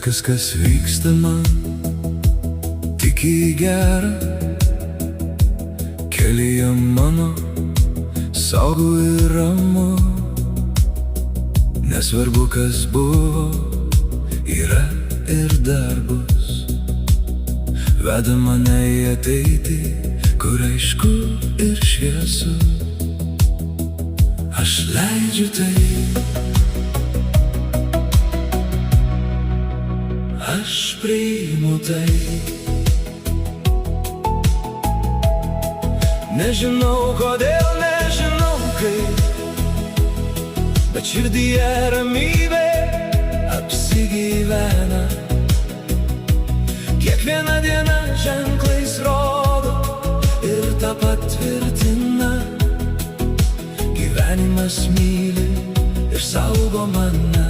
Viskas, kas vyksta man, tik į gerą. Kelyje mano saugu ir ramu. Nesvarbu, kas buvo, yra ir dar bus. Veda mane į ateitį, kur aišku ir šviesu. Aš leidžiu tai, aš priimu tai. Nežinau kodėl, nežinau kaip, bet širdyje ramybė apsigyvena. Kiekviena diena ženklais rodo ir tą patvirtina. Gyvenimas myli ir saugo mane.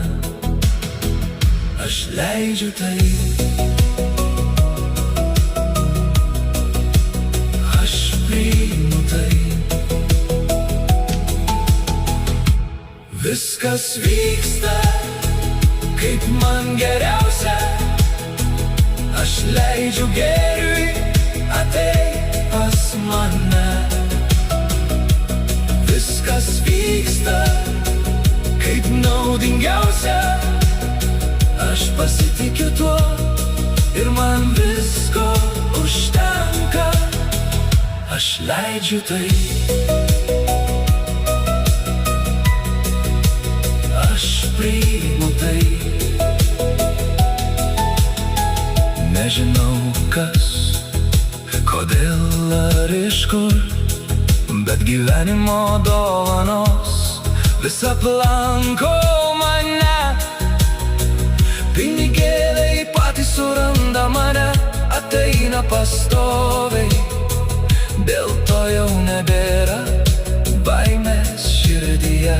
Aš leidžiu tai, aš priimu tai. Viskas vyksta, kaip man geriausia. Aš leidžiu gėriui ateit pas mane. Viskas vyksta, kaip naudingiausia. Aš pasitikiu tuo ir man visko užtenka. Aš leidžiu tai, aš priimu tai. Nežinau kas, kodėl ar iš kur, bet gyvenimo dovanos vis aplanko mane. Pinigėliai patys suranda mane, ateina pastoviai. Dėl to jau nebėra baimės širdyje.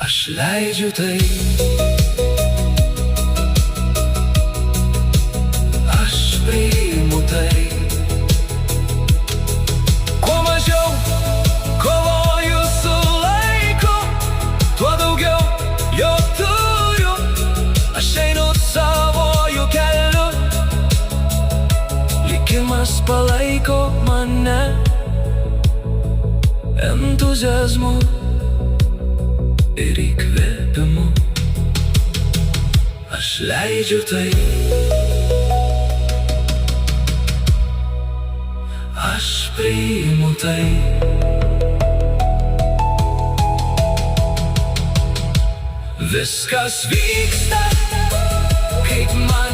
Aš leidžiu tai, aš priimu tai. Kuo mažiau kovoju su laiku, tuo daugiau jo turiu. Aš einu savoju keliu, likimas palaiko mane entuziazmu ir įkvėpimu. Aš leidžiu tai, aš priimu tai. Viskas vyksta, kaip man